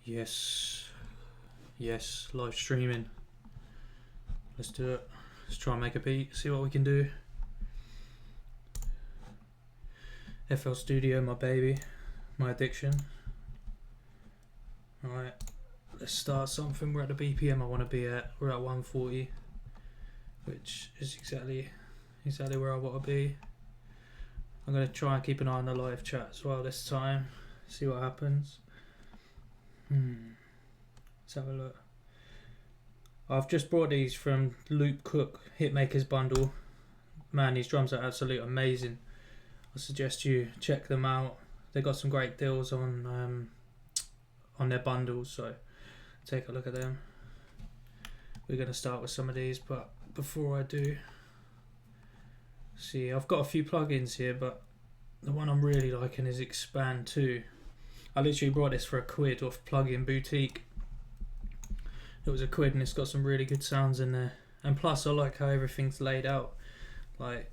Yes, live streaming. Let's do it. Let's try and make a beat, see what we can do. Flstudio, my baby, my addiction. Alright, let's start something. We're at the BPM I want to be at. We're at 140, which is exactly where I want to be. I'm going to try and keep an eye on the live chat as well this time, see what happens. Let's have a look. I've just brought these from Loop Cook Hitmakers bundle. Man, these drums are absolutely amazing. I suggest you check them out. They got some great deals on their bundles, so take a look at them. We're going to start with some of these, but before I do, see, I've got a few plugins here, but the one I'm really liking is Expand 2. I literally brought this for £1 off Plugin Boutique. It was £1 and it's got some really good sounds in there. And plus I like how everything's laid out. Like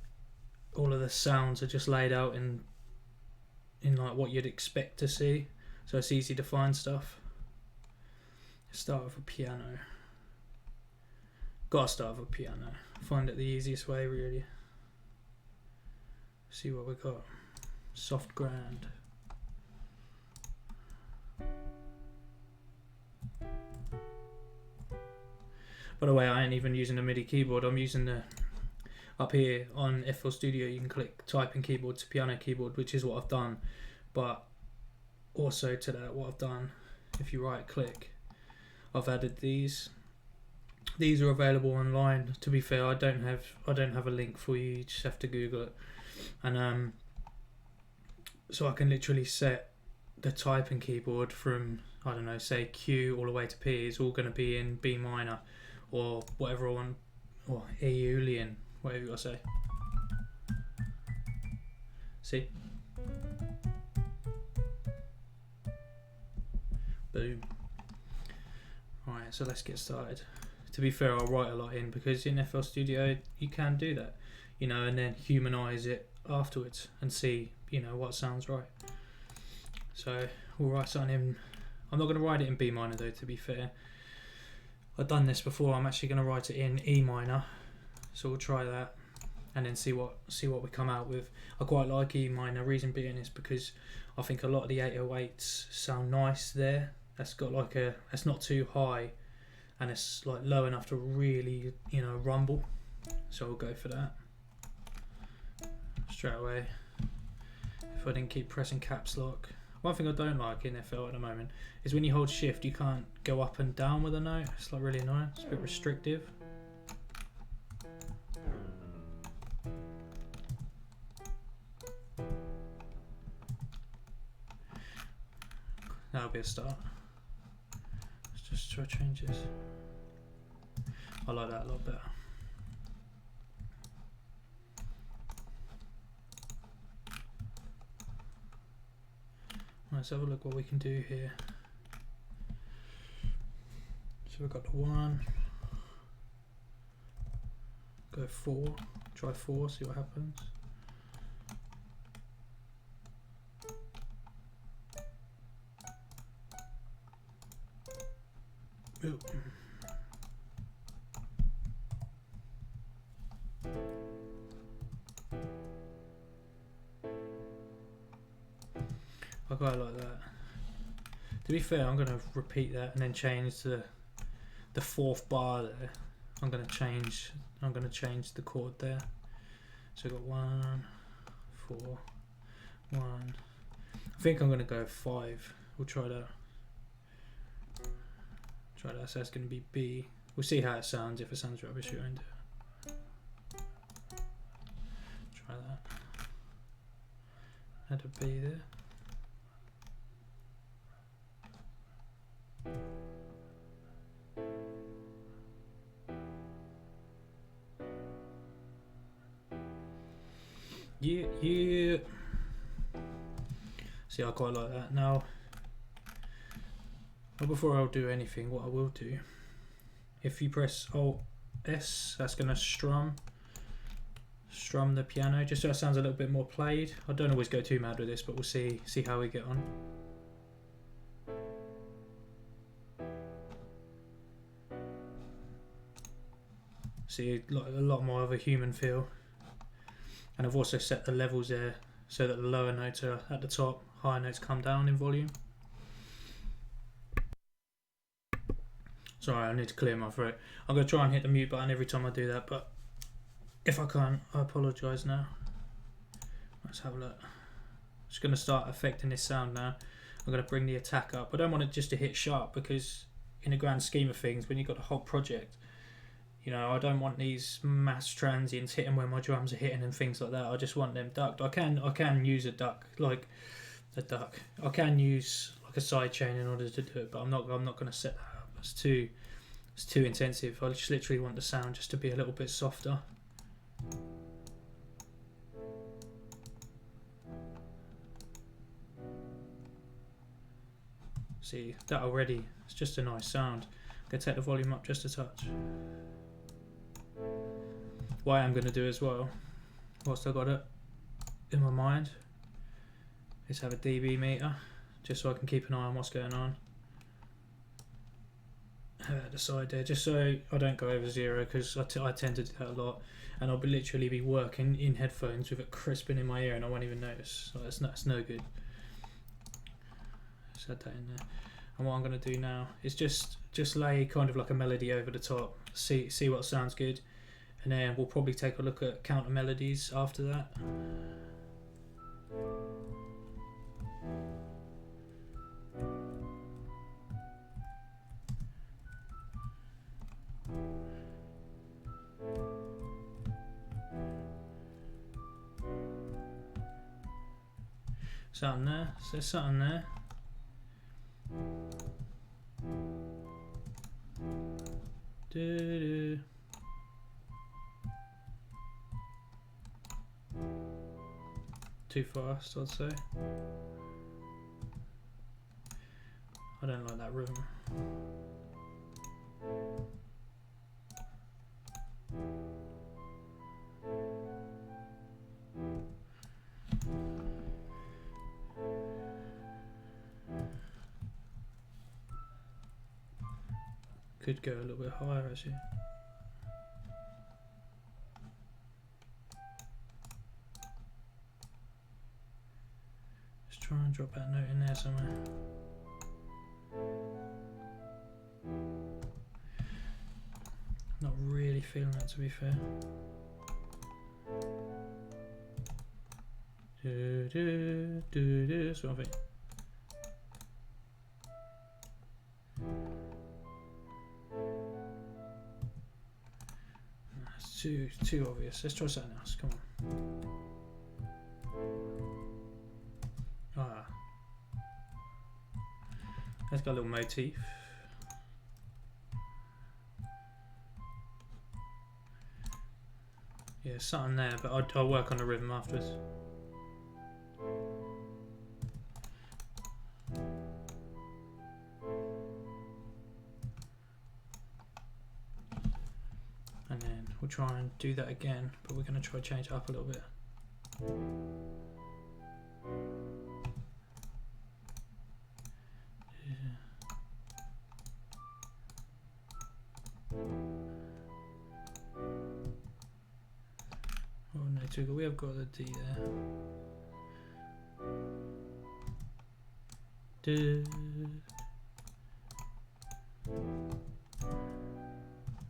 all of the sounds are just laid out in like what you'd expect to see. So it's easy to find stuff. Let's start with a piano. Gotta start with a piano. Find it the easiest way really. See what we got. Soft grand. By the way, I ain't even using a MIDI keyboard. I'm using the up here on Flstudio. You can click typing keyboard to piano keyboard, which is what I've done. But also to that, what I've done, if you right click, I've added these. These are available online. To be fair, I don't have a link for you. You just have to Google it, and so I can literally set the typing keyboard from, I don't know, say Q all the way to P is all going to be in B minor or whatever I want, or Aeolian, whatever you got to say. See? Boom. Alright, so let's get started. To be fair, I'll write a lot in because in Flstudio you can do that, you know, and then humanize it afterwards and see, you know, what sounds right. So we'll write something in. I'm not going to write it in B minor though, to be fair. I've done this before. I'm actually going to write it in E minor, so we'll try that and then see what we come out with. I quite like E minor. Reason being is because I think a lot of the 808s sound nice there. That's got like it's not too high and it's like low enough to really, you know, rumble. So we'll go for that straight away. If I didn't keep pressing caps lock. One thing I don't like in FL at the moment is when you hold shift you can't go up and down with a note. It's like really annoying. It's a bit restrictive. That'll be a start. Let's just try to change this. I like that a lot better. Let's have a look what we can do here. So we've got the 1, go 4, try 4, see what happens. Ooh. I quite like that. To be fair, I'm going to repeat that and then change the 4th bar there. I'm going to change the chord there. So we've got 1, 4, 1. I think I'm going to go 5. We'll try that. Try that. So that's going to be B. We'll see how it sounds. If it sounds rubbish, we won't do it. Try that. Add a B there. Yeah. See, I quite like that. Now, well, before I'll do anything, what I will do, if you press Alt S, that's going to strum the piano, just so it sounds a little bit more played. I don't always go too mad with this, but we'll see how we get on. See, like a lot more of a human feel. And I've also set the levels there so that the lower notes are at the top, higher notes come down in volume. Sorry, I need to clear my throat. I'm going to try and hit the mute button every time I do that, but if I can't, I apologise now. Let's have a look. Just going to start affecting this sound now. I'm going to bring the attack up. I don't want it just to hit sharp because in the grand scheme of things, when you've got a whole project, you know, I don't want these mass transients hitting where my drums are hitting and things like that. I just want them ducked. I can use a duck, like a duck. I can use like a side chain in order to do it, but I'm not going to set that up. It's too intensive. I just literally want the sound just to be a little bit softer. See, that already, it's just a nice sound. I'm going to take the volume up just a touch. What I am going to do as well, whilst I've got it in my mind, is have a dB meter, just so I can keep an eye on what's going on. At the side there, just so I don't go over 0, because I tend to do that a lot, and I'll literally be working in headphones with it crisping in my ear and I won't even notice. So that's no good. Just add that in there. And what I'm going to do now is just lay kind of like a melody over the top, see what sounds good, and then we'll probably take a look at counter melodies after that. Something there, so something there. Do-do. Too fast, I'd say. I don't like that rhythm. Could go a little bit higher actually. Just try and drop that note in there somewhere. Not really feeling that, to be fair. Do do do do. That's what I think. Too obvious. Let's try something else. Come on. Ah, that's got a little motif. Yeah, something there, but I'll work on the rhythm afterwards. And then we'll try and do that again, but we're going to try to change it up a little bit. Oh no, too good. We have got the D there.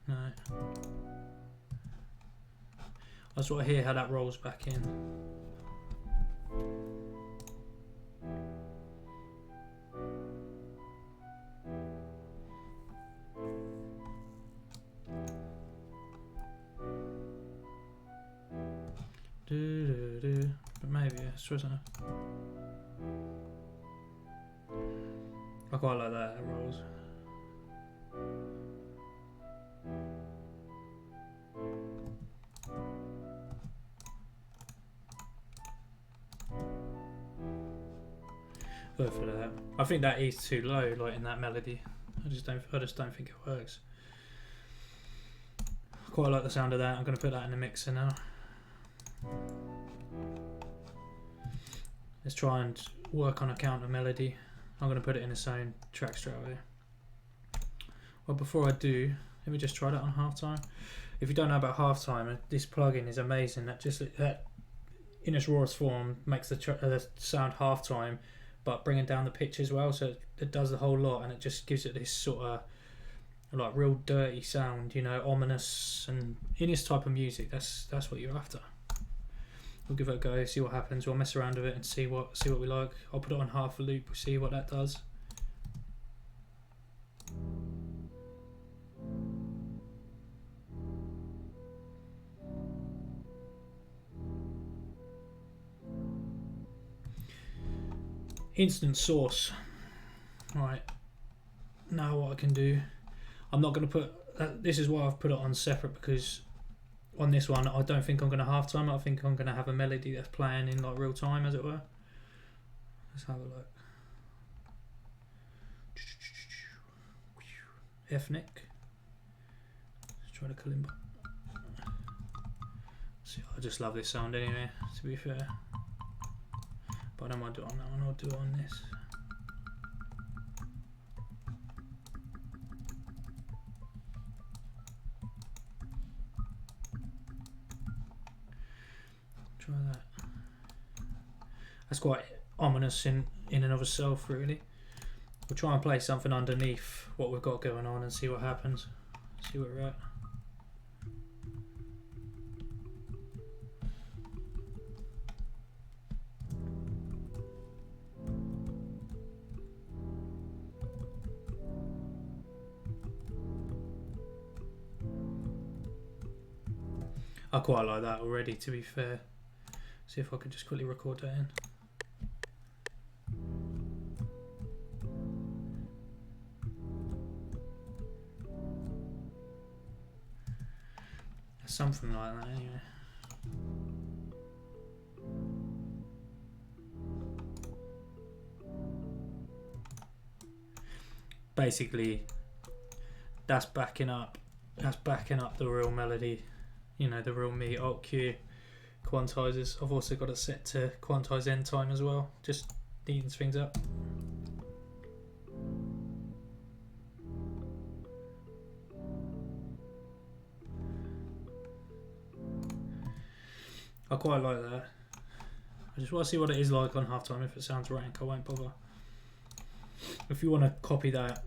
No. I sort of hear how that rolls back in. But maybe, let's try something. I quite like that, it rolls. Go for that. I think that is too low, like in that melody. I just don't think it works. I quite like the sound of that. I'm going to put that in the mixer now. Let's try and work on a counter melody. I'm going to put it in its own track straight away. Well, before I do, let me just try that on half time. if you don't know about halftime, this plugin is amazing. That just that in its rawest form makes the sound halftime, but bringing down the pitch as well. So it does the whole lot, and it just gives it this sort of like real dirty sound, you know, ominous, and in this type of music, that's what you're after. We'll give it a go, see what happens. We'll mess around with it and see what we like. I'll put it on half a loop, see what that does. Instant source. Right, now what I can do, I'm not going to put this is why I've put it on separate, because on this one I don't think I'm going to halftime. I think I'm going to have a melody that's playing in like real time, as it were. Let's have a look. Ethnic. Let's try to kalimba. See, I just love this sound anyway, to be fair. But I don't want to do it on that one, I'll do it on this. Try that. That's quite ominous in and of itself, really. We'll try and play something underneath what we've got going on and see what happens. See where we're at. I quite like that already, to be fair. See if I could just quickly record that in. Something like that anyway. Basically, that's backing up the real melody, you know, the real me alt cue quantizers. I've also got it set to quantize end time as well, just neatens things up. I quite like that. I just want to see what it is like on halftime. If it sounds rank, I won't bother. If you want to copy that,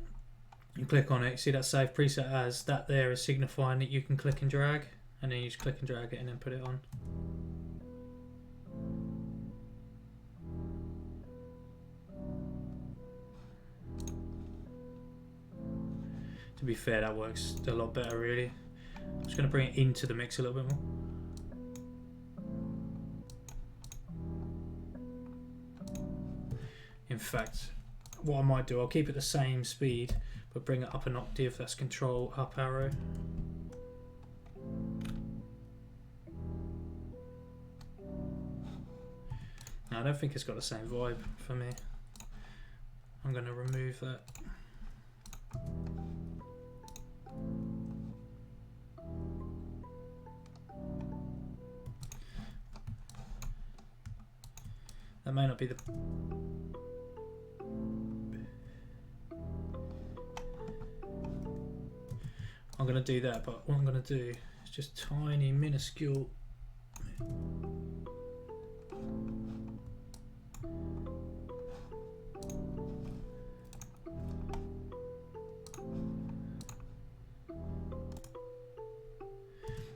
you click on it, see that save preset as, that there is signifying that you can click and drag, and then you just click and drag it and then put it on. To be fair, that works a lot better, really. I'm just going to bring it into the mix a little bit more. In fact, what I might do, I'll keep it the same speed, but bring it up an octave. That's control up arrow. Now, I don't think it's got the same vibe for me. I'm going to remove that. That may not be the... I'm going to do that, but what I'm going to do is just tiny, minuscule...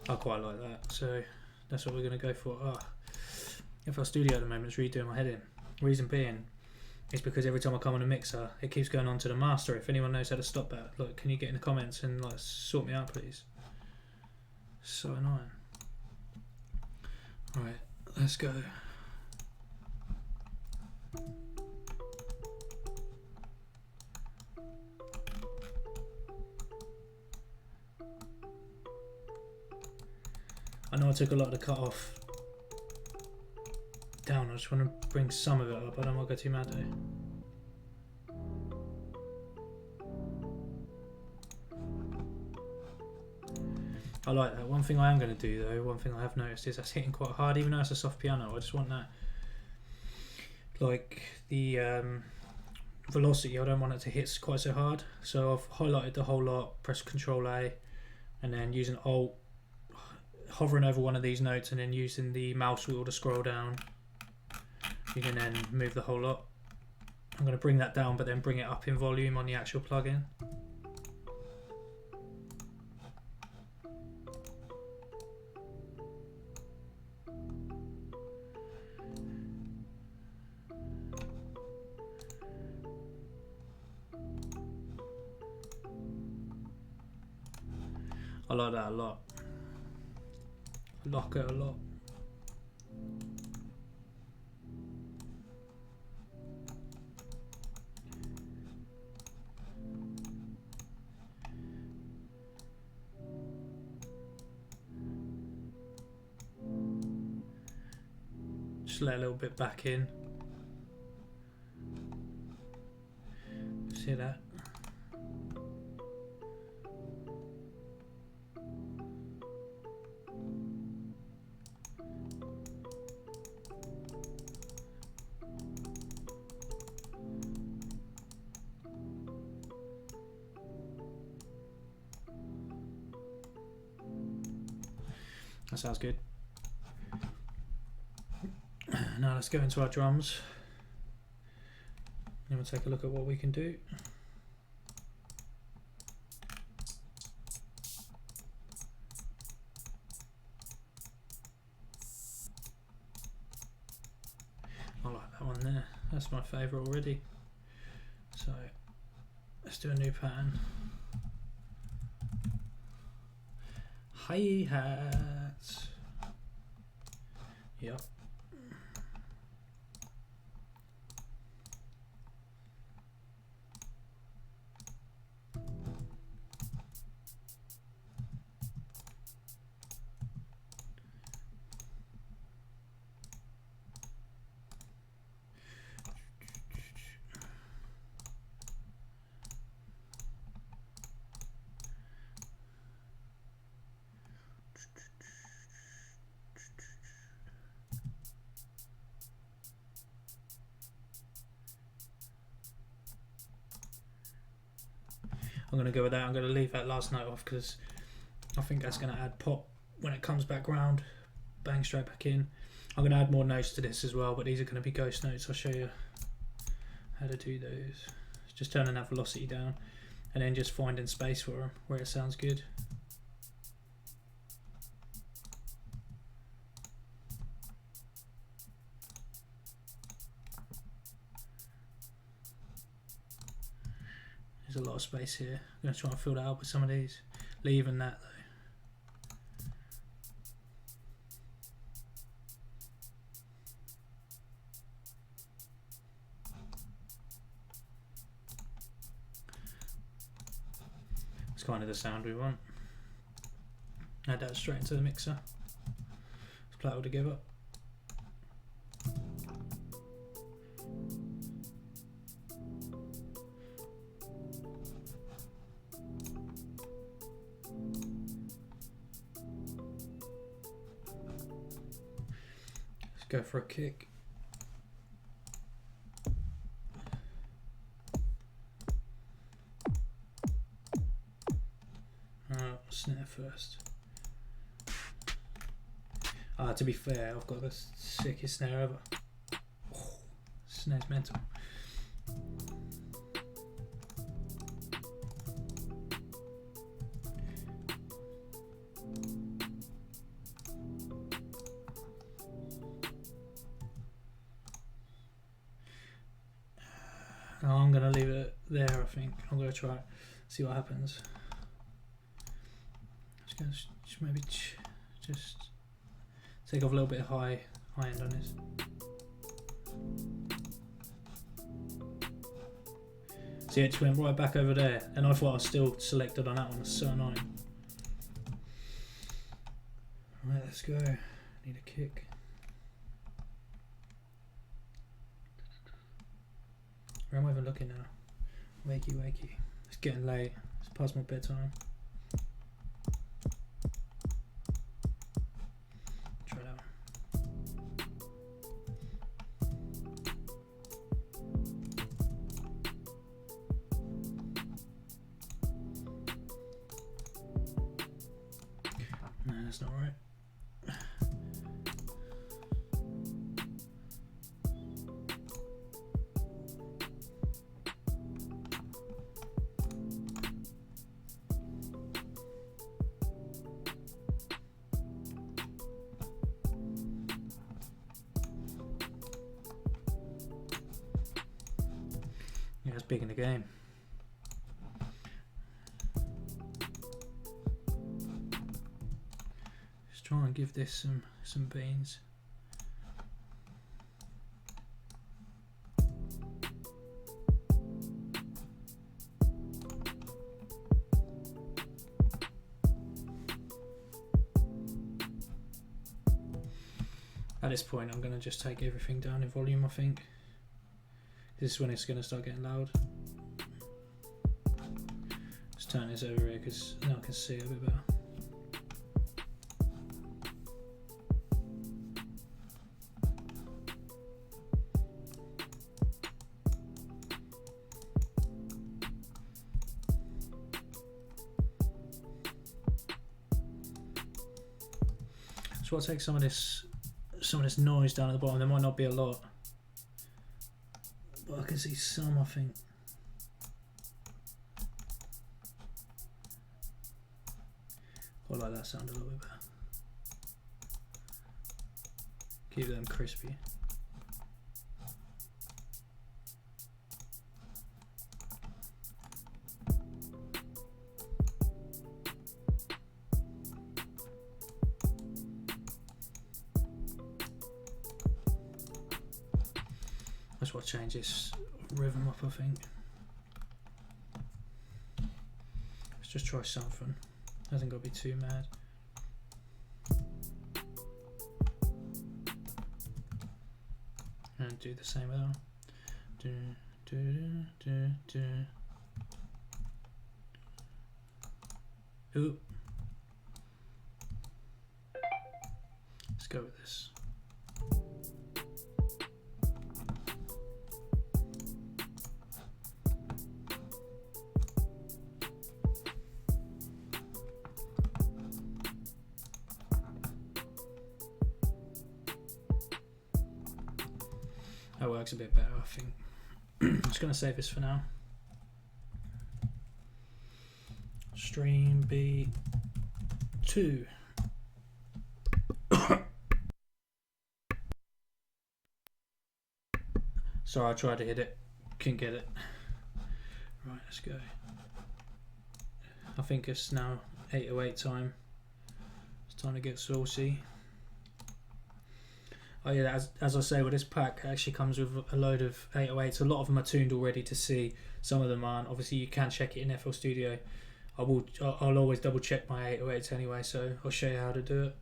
I quite like that, so that's what we're going to go for. Flstudio at the moment is really doing my head in. Reason being is because every time I come on a mixer, it keeps going on to the master. If anyone knows how to stop that, like, can you get in the comments and like sort me out, please? So annoying. Right, let's go. I know I took a lot of the cut off down. I just want to bring some of it up. I don't want to go too mad though. I like that. One thing I am going to do though, one thing I have noticed is that's hitting quite hard, even though it's a soft piano. I just want that, like the velocity, I don't want it to hit quite so hard. So I've highlighted the whole lot, press Control A, and then using Alt hovering over one of these notes and then using the mouse wheel to scroll down, you can then move the whole lot. I'm going to bring that down but then bring it up in volume on the actual plugin. I like that a lot. I like it a lot. Just let a little bit back in. See that? That sounds good. Now let's go into our drums and we'll take a look at what we can do. I like that one there. That's my favourite already. So let's do a new pattern. Hi-hats. Yep. I'm going to go with that. I'm going to leave that last note off because I think that's going to add pop when it comes back round. Bang straight back in. I'm going to add more notes to this as well, but these are going to be ghost notes. I'll show you how to do those. Just turning that velocity down and then just finding space for them where it sounds good. There's a lot of space here. I'm going to try and fill that up with some of these. Leaving that though. It's kind of the sound we want. Add that straight into the mixer. Let's play it all together. Go for a kick. Snare first. To be fair, I've got the sickest snare ever. Oh, snare's mental. I'm going to leave it there, I think. I'm going to try it, see what happens. Just going to maybe just take off a little bit of high end on this. See, it just went right back over there, and I thought I was still selected on that one. It's so annoying. Right, let's go. Need a kick. Where am I even looking now? Wakey, wakey. It's getting late. It's past my bedtime. Try that one. No, that's not right. Yeah, it's big in the game. Just try and give this some beans. At this point I'm going to just take everything down in volume, I think. This is when it's going to start getting loud. Let's turn this over here because now I can see it a bit better. So I'll take some of this noise down at the bottom. There might not be a lot, but I can see some, I think. I like that sound a little bit better. Keep them crispy. That's what change this rhythm up, I think. Let's just try something. Hasn't got to be too mad. And do the same with that. Do, do, do, do, do. Ooh. Let's go with this. That works a bit better, I think. I'm just going to save this for now. Stream beat 2. Sorry, I tried to hit it, couldn't get it. Right, let's go. I think it's now 8:08 time. It's time to get saucy. Oh yeah, as I say, with this pack it actually comes with a load of 808s. A lot of them are tuned already to C. Some of them aren't. Obviously, you can check it in FL Studio. I'll always double check my 808s anyway, so I'll show you how to do it.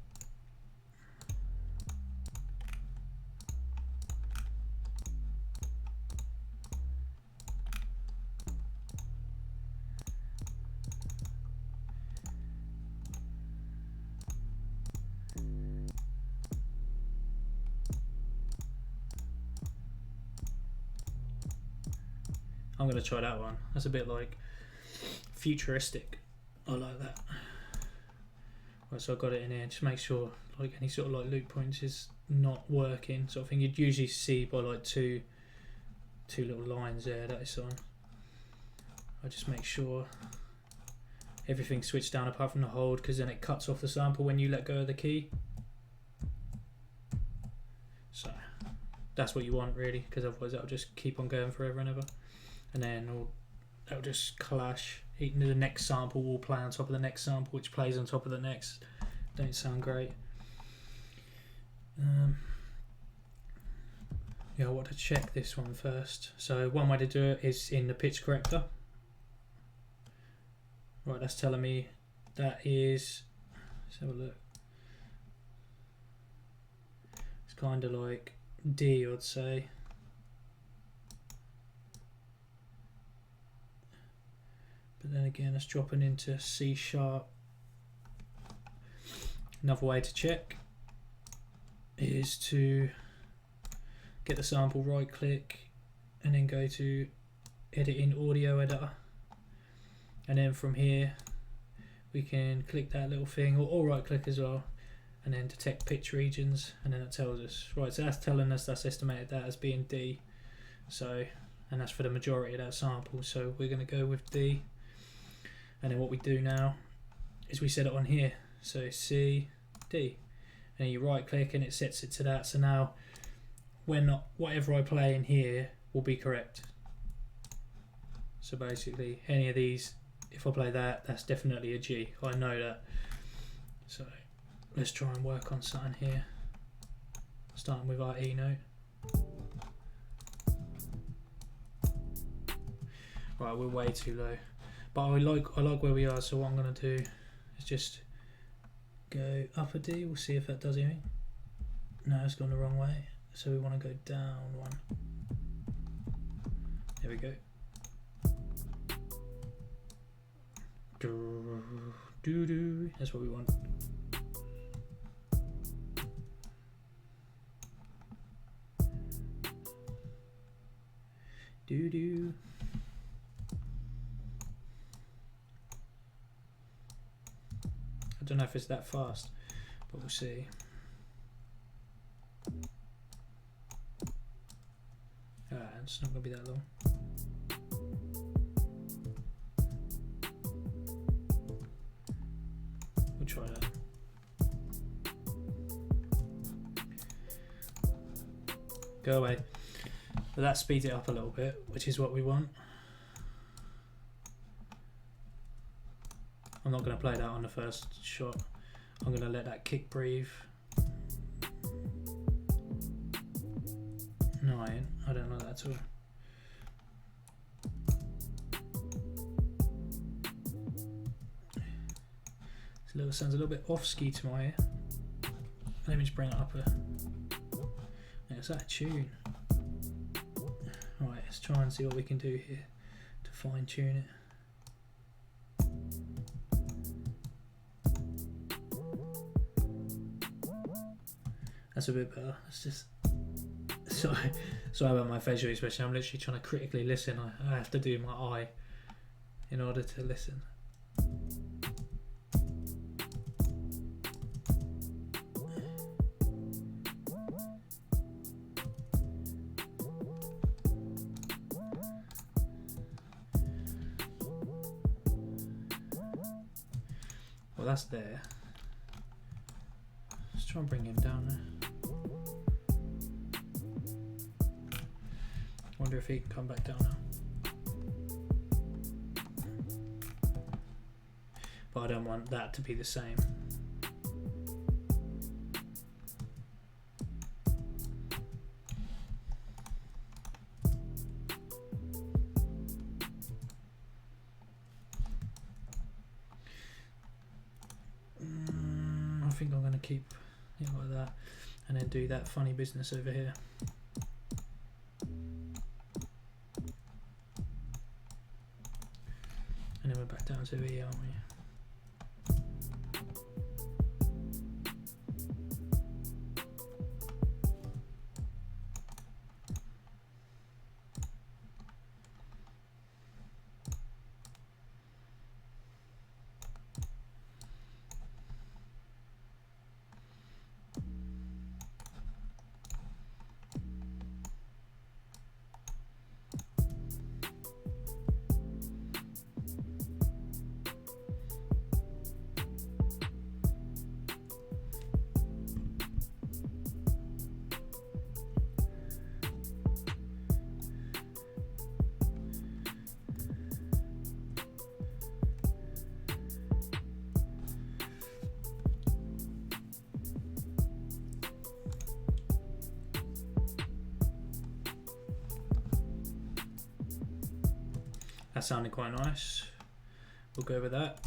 I'm going to try that one. That's a bit like futuristic. I like that. Right, so I got it in here. Just make sure like any sort of like loop points is not working. So I think you'd usually see by like two little lines there that it's on. I just make sure everything's switched down apart from the hold, because then it cuts off the sample when you let go of the key. So that's what you want really, because otherwise that'll just keep on going forever and ever. And then that'll just clash. The next sample will play on top of the next sample, which plays on top of the next. Don't sound great. Yeah, I want to check this one first. So one way to do it is in the pitch corrector. Right, that's telling me that is, let's have a look. It's kind of like D, I'd say. But then again, it's dropping into C sharp. Another way to check is to get the sample, right click, and then go to edit in audio editor. And then from here, we can click that little thing, or right click as well, and then detect pitch regions, and then it tells us. Right, so that's telling us that's estimated that as being D. So, and that's for the majority of that sample. So we're going to go with D. And then what we do now is we set it on here. So C, D. And then you right click and it sets it to that. So now whatever I play in here will be correct. So basically, any of these, if I play that, that's definitely a G. I know that. So let's try and work on something here. Starting with our E note. Right, we're way too low. But I like where we are, so what I'm gonna do is just go up a D. We'll see if that does anything. No, it's gone the wrong way. So we want to go down one. There we go. Do do. That's what we want. Do do. I don't know if it's that fast, but we'll see. It's not going to be that long. We'll try that. Go away. But that speeds it up a little bit, which is what we want. I'm not going to play that on the first shot. I'm going to let that kick breathe. No, I ain't. I don't like that at all. Sounds a little bit off-ski to my ear. Let me just bring it up a... Yeah, is that a tune? Right, let's try and see what we can do here to fine-tune it. That's a bit better. Let's just... Sorry about my facial expression. I'm literally trying to critically listen. I have to do my eye in order to listen. Well, that's there. Let's try and bring him down there. Wonder if he can come back down now. But I don't want that to be the same. I think I'm going to keep it like that and then do that funny business over here. And then we're back down to E, aren't we? That sounded quite nice. We'll go with that.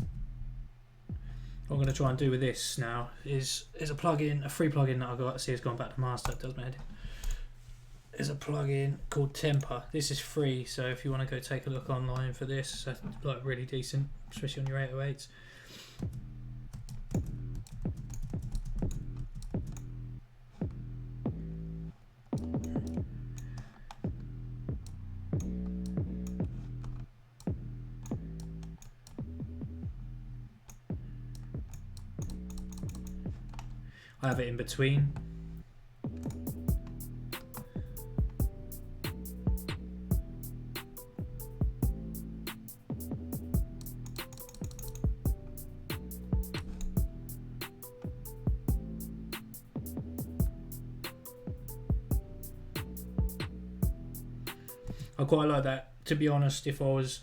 What I'm going to try and do with this now is a plugin, a free plugin that I've got. See, it's gone back to master. It does my head. There's a plugin called Temper. This is free, so if you want to go take a look online for this, that's like really decent, especially on your 808s. I have it in between. I quite like that to be honest, if I was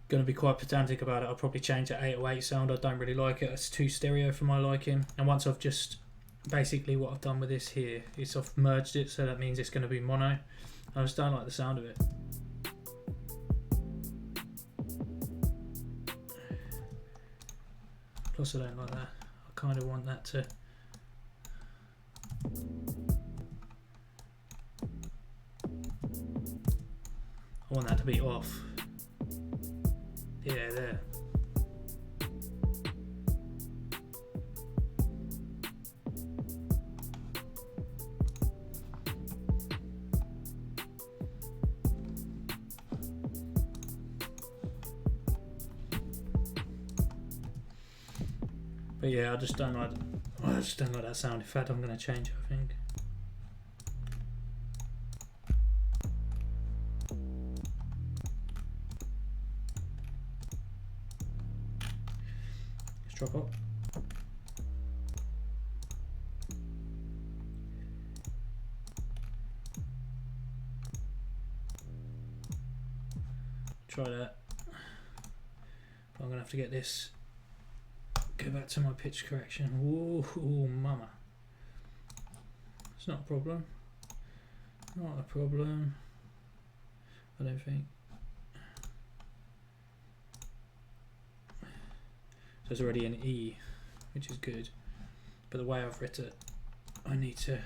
going to be quite pedantic about it, I'd probably change the 808 sound. I don't really like it. It's too stereo for my liking. And once I've just, basically what I've done with this here is I've merged it, so that means it's going to be mono. I just don't like the sound of it. Plus I don't like that. I kind of want that to... I want that to be off. Yeah, there. But yeah, I just don't like that sound. In fact, I'm going to change it, I think. Let's drop up. Try that. But I'm going to have to get this. Go back to my pitch correction. Whoa, mama. It's not a problem. Not a problem. I don't think. So it's already an E, which is good. But the way I've written it, I need to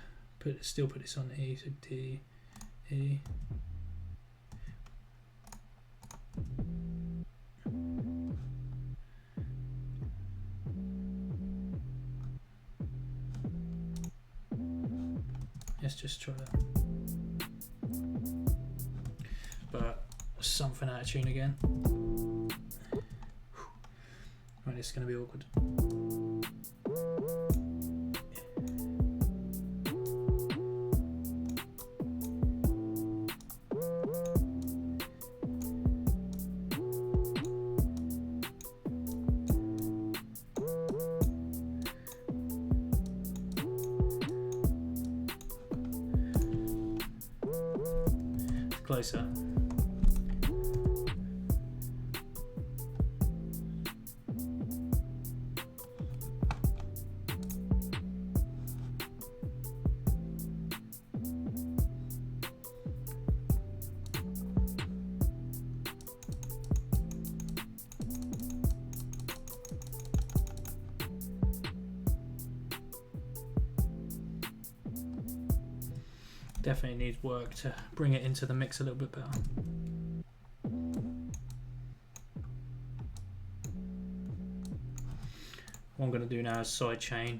still put this on the E. So D, E. Let's just try that. But something out of tune again. Right, this is going to be awkward. Closer. Definitely needs work to bring it into the mix a little bit better. What I'm going to do now is side chain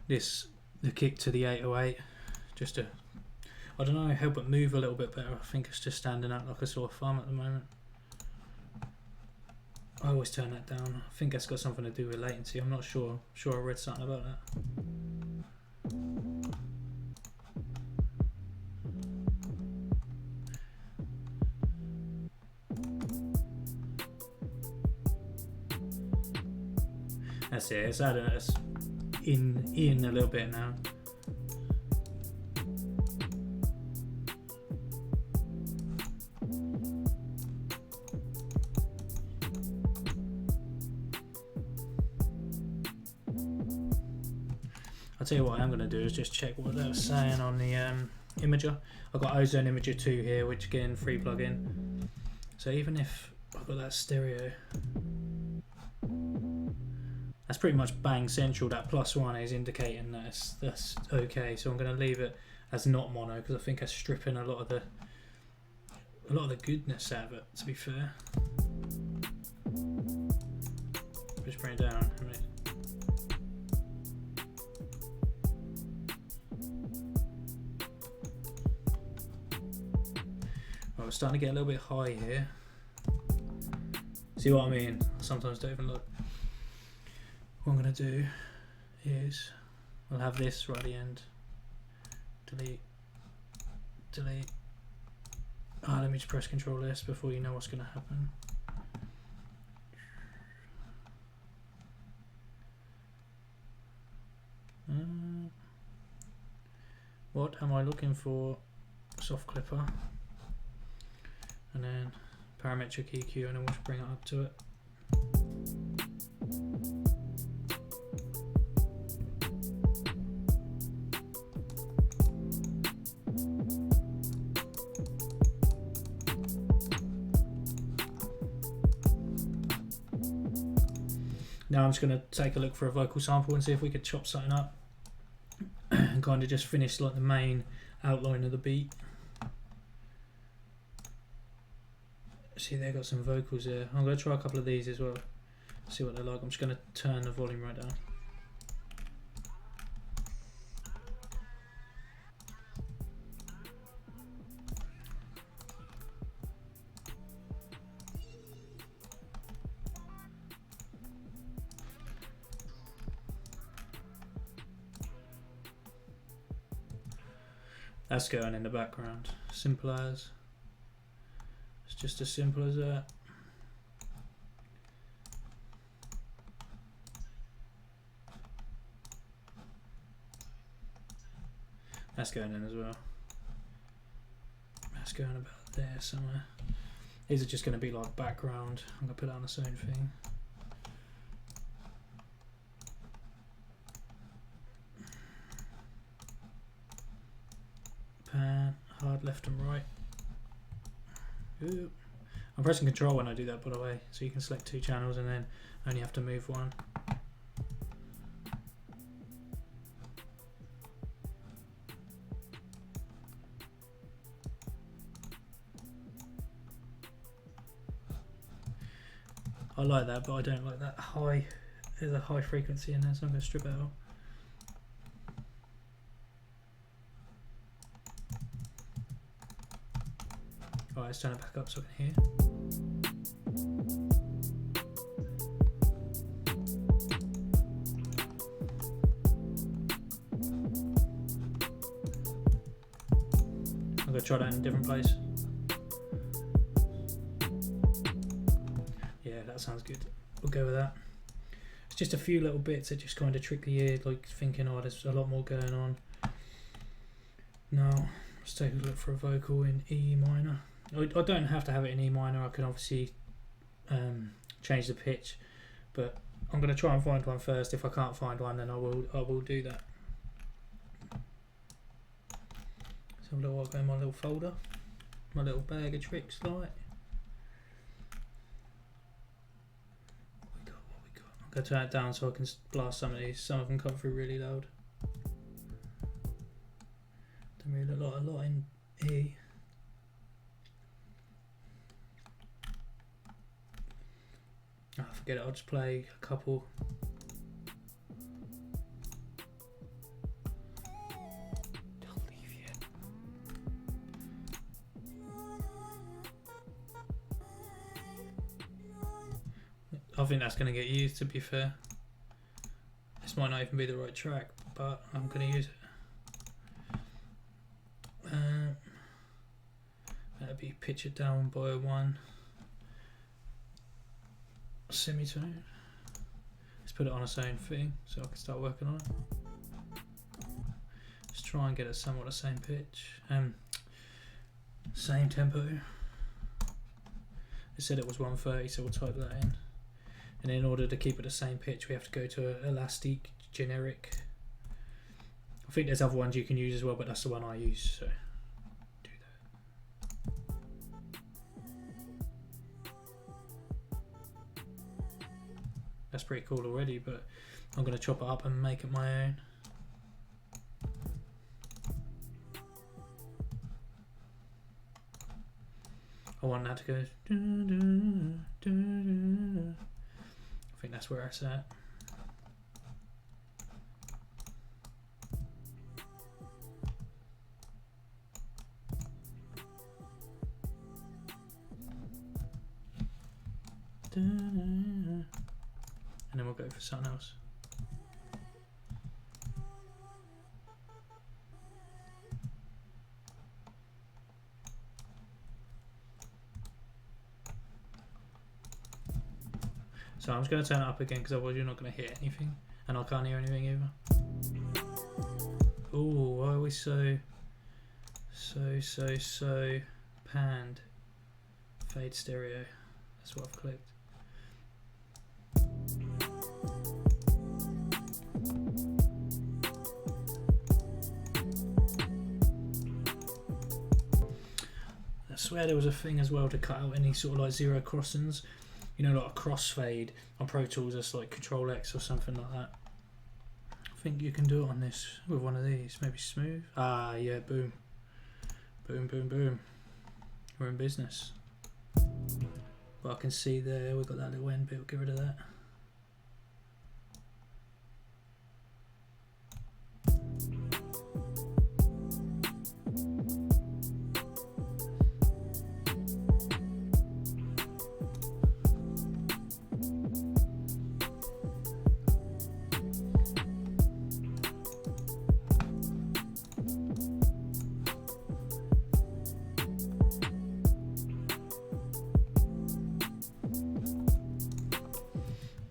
the kick to the 808, just to, I don't know, help it move a little bit better. I think it's just standing out like a sore thumb at the moment. I always turn that down. I think that's got something to do with latency. I'm not sure. I read something about that. That's it. It's adding us in a little bit now. I'll tell you what I'm going to do is just check what they were saying on the imager. I've got Ozone Imager 2 here, which again, free plugin. So even if I've got that stereo, that's pretty much bang central. That +1 is indicating that that's okay. So I'm going to leave it as not mono because I think I'm stripping a lot of the goodness out of it. To be fair, just bring it down. We're starting to get a little bit high here. See what I mean? I sometimes don't even look. What I'm going to do is we'll have this right at the end. Delete. Let me just press Control S before you know what's going to happen. What am I looking for? Soft clipper. and then parametric EQ, and then we'll just bring it up to it. Now I'm just going to take a look for a vocal sample and see if we could chop something up and kind of just finish like the main outline of the beat. See, they've got some vocals there. I'm going to try a couple of these as well, see what they're like. I'm just going to turn the volume right down. That's going in the background. Simple as. It's just as simple as that. That's going in as well. That's going about there somewhere. These are just going to be like background. I'm going to put it on its own thing. Pan, hard left and right. Ooh. I'm pressing control when I do that, by the way, so you can select 2 channels and then only have to move one. I like that, but I don't like that high. There's a high frequency in there, so I'm going to strip it out. Alright, let's turn it back up so I can hear. I'm going to try that in a different place. Yeah, that sounds good. We'll go with that. It's just a few little bits that just kind of trick the ear, like thinking, oh, there's a lot more going on. Now, let's take a look for a vocal in E minor. I don't have to have it in E minor. I can obviously change the pitch, but I'm going to try and find one first. If I can't find one, then I will do that. So have a little look in my little folder, my little bag of tricks, like. What we got? I'm going to turn it down so I can blast some of these. Some of them come through really loud. Don't really look like a lot in E. Oh, forget it, I'll just play a couple. Don't leave yet. I think that's going to get used, to be fair. This might not even be the right track, but I'm going to use it. That'd be pitch it down by 1. Semitone. Let's put it on its own thing so I can start working on it. Let's try and get it somewhat the same pitch, same tempo. It said it was 130, so we'll type that in. And in order to keep it the same pitch, we have to go to an elastic generic. I think there's other ones you can use as well, but that's the one I use. So. That's pretty cool already, but I'm going to chop it up and make it my own. I want that to go. I think that's where it's at. And then we'll go for something else. So I'm just going to turn it up again because otherwise you're not going to hear anything, and I can't hear anything either. Oh, why are we so panned? fade stereo. That's what I've clicked. I swear there was a thing as well to cut out any sort of like zero crossings. You know, like a crossfade on Pro Tools, that's like Control X or something like that. I think you can do it on this with one of these. Maybe smooth. Ah, yeah, boom. Boom, boom, boom. We're in business. But I can see there, we've got that little end bit, we'll get rid of that.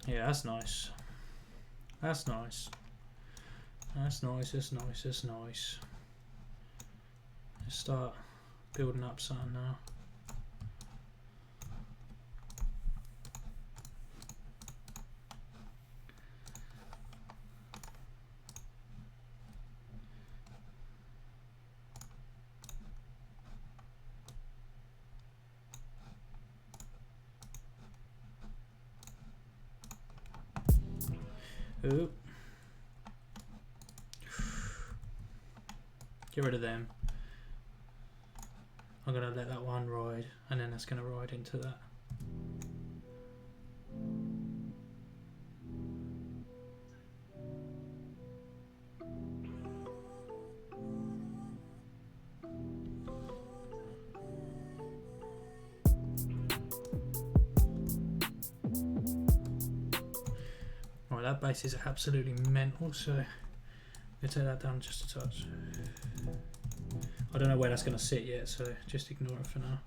Yeah, that's nice. That's nice. That's nice, that's nice, that's nice. Let's start building up something now. Ooh. Get rid of them. I'm gonna let that one ride, and then that's gonna ride into that. Right, that bass is absolutely mental, so I'm gonna take that down just a touch. I don't know where that's going to sit yet, so just ignore it for now.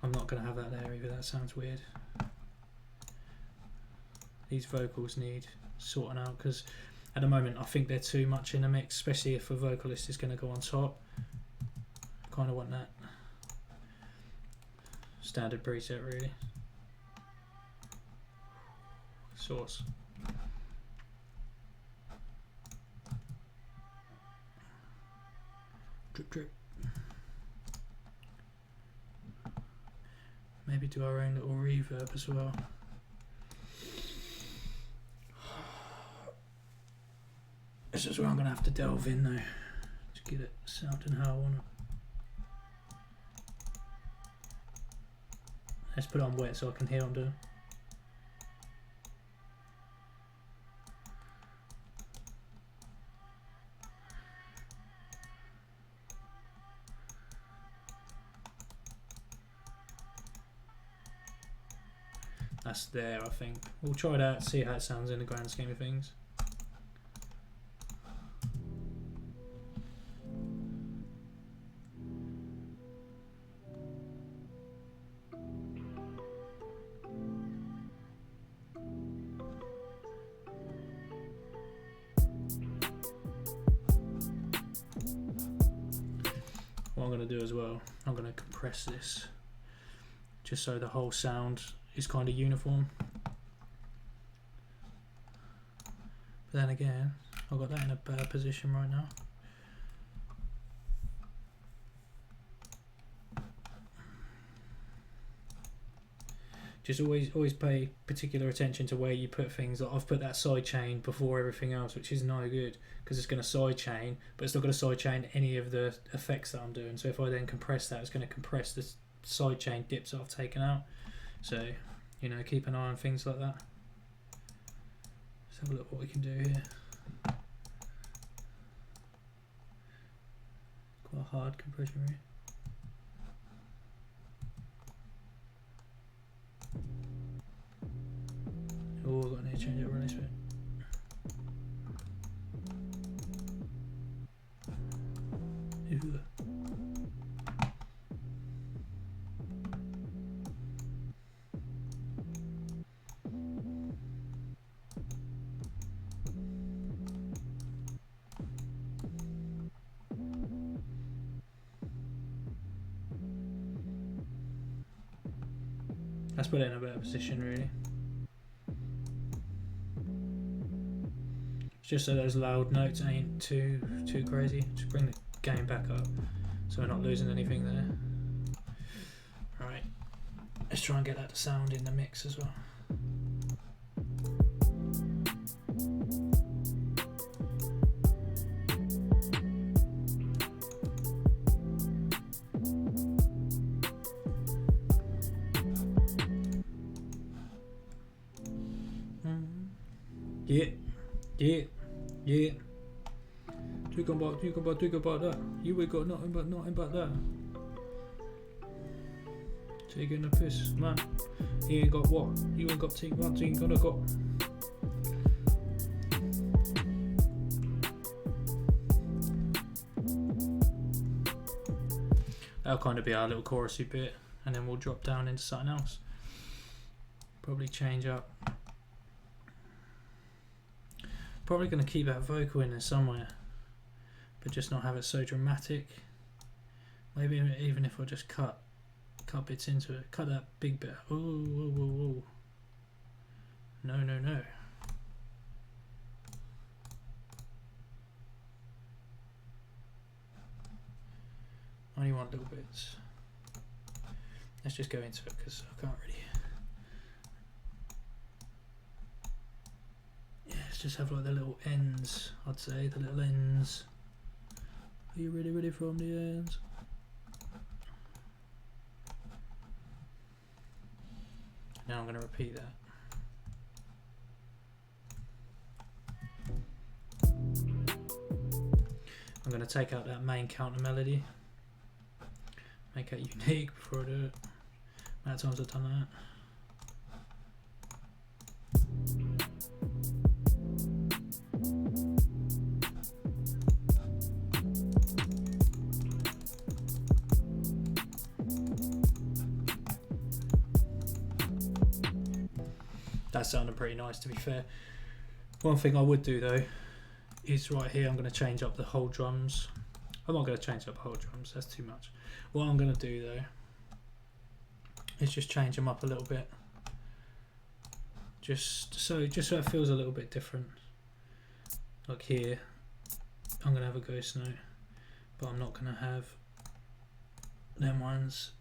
I'm not going to have that there either, that sounds weird. These vocals need sorting out, because at the moment I think they're too much in the mix, especially if a vocalist is going to go on top. I kind of want that standard preset really. Source. Drip drip. Maybe do our own little reverb as well. This is where I'm going to have to delve in though to get it sounding how I want it. Let's put it on wet so I can hear what I'm doing. That's there, I think. We'll try it out, see how it sounds in the grand scheme of things. What I'm going to do as well, I'm going to compress this just so the whole sound is kind of uniform. But then again, I've got that in a bad position right now. Just always pay particular attention to where you put things. Like I've put that side chain before everything else, which is no good because it's going to side chain, but it's not going to side chain any of the effects that I'm doing. So if I then compress that, it's going to compress the side chain dips that I've taken out. So, you know, keep an eye on things like that. Let's have a look what we can do here. Quite a hard compression rate. Oh, I've got to change it release bit. Ooh. Let's put it in a better position, really. Just so those loud notes ain't too crazy. Just bring the gain back up so we're not losing anything there. Right, let's try and get that sound in the mix as well. Yeah. Think about that. You ain't got nothing but that. Taking a piss, man. You ain't got what? You ain't got take what? You ain't gonna got. That'll kind of be our little chorusy bit, and then we'll drop down into something else. Probably change up. Probably going to keep that vocal in there somewhere, but just not have it so dramatic. Maybe even if I just cut bits into it, cut that big bit. Oh, no. I only want little bits. Let's just go into it because I can't really. Let's just have like the little ends, I'd say, the little ends. Are you really ready from the ends? Now I'm going to repeat that. I'm going to take out that main counter melody, make it unique before I do it. Amount of times I've done that. That sounded pretty nice, to be fair. One thing I would do though is right here I'm going to change up the whole drums. I'm not going to change up the whole drums, that's too much. What I'm going to do though is just change them up a little bit, just so it feels a little bit different. Like here I'm going to have a ghost note, but I'm not going to have them ones.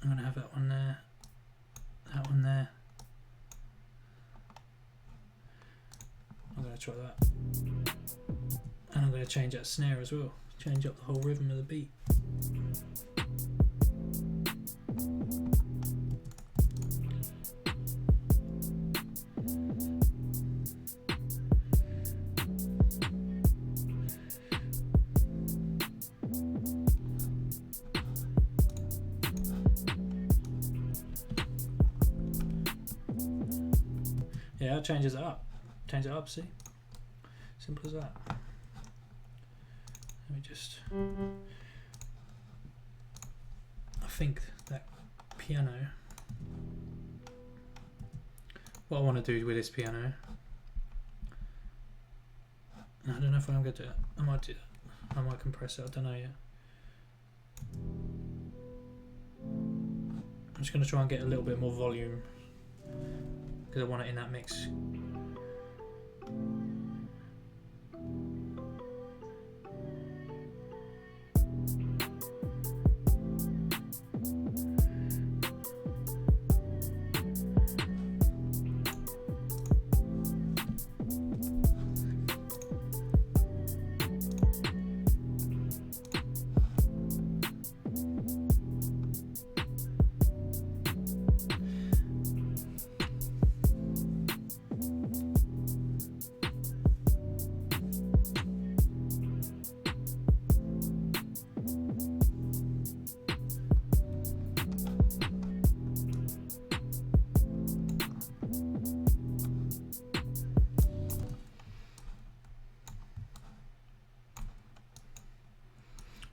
I'm going to have that one there, that one there. I'm going to try that. And I'm going to change that snare as well. Change up the whole rhythm of the beat. Yeah, it changes it up. Change it up, see? Simple as that. Let me just... I think that piano... What I want to do with this piano... I don't know if I'm going to do it. I might do that. I might compress it, I don't know yet. I'm just going to try and get a little bit more volume, because I want it in that mix.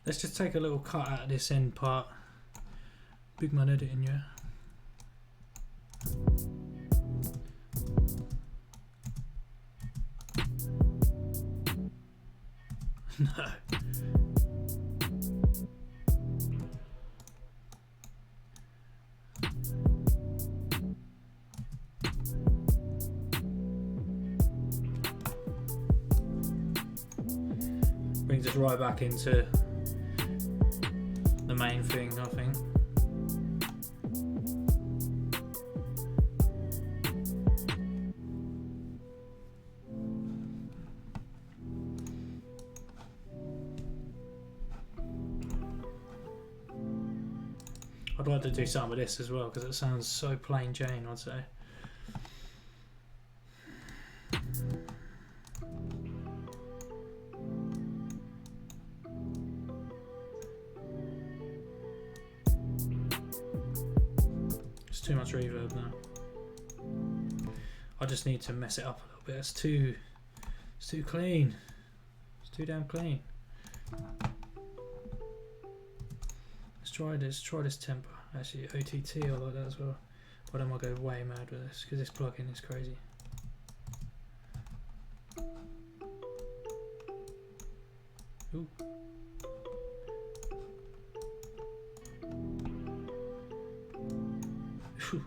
Let's just take a little cut out of this end part. Big man editing, yeah. No. brings us right back into the main thing, I think. I'd like to do some of this as well because it sounds so plain Jane, I'd say. It's too much reverb now. I just need to mess it up a little bit. It's too clean. It's too damn clean. Let's try this tempo. Actually, OTT, I like that as well. But I might go way mad with this because this plugin is crazy. Ooh. Whew.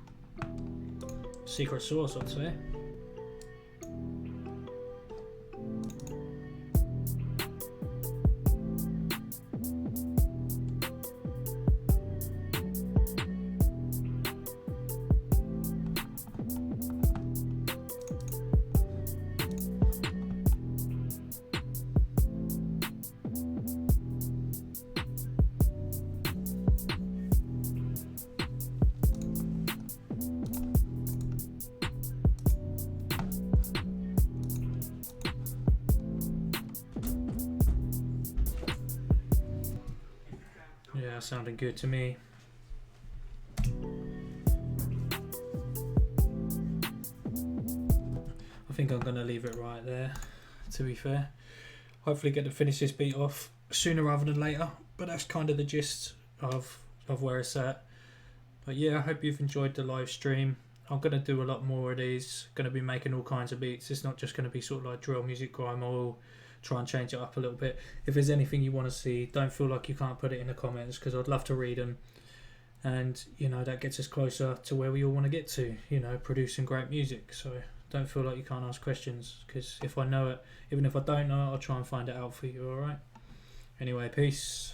Secret sauce, I'd say. Yeah, sounding good to me. I think I'm gonna leave it right there, to be fair. Hopefully get to finish this beat off sooner rather than later, but that's kind of the gist of where it's at. But yeah, I hope you've enjoyed the live stream. I'm gonna do a lot more of these, gonna be making all kinds of beats. It's not just gonna be sort of like drill music, grime, or try and change it up a little bit. If there's anything you want to see, don't feel like you can't put it in the comments because I'd love to read them. And you know, that gets us closer to where we all want to get to, you know, producing great music. So don't feel like you can't ask questions, because if I know it, even if I don't know it, I'll try and find it out for you. Alright, anyway, peace.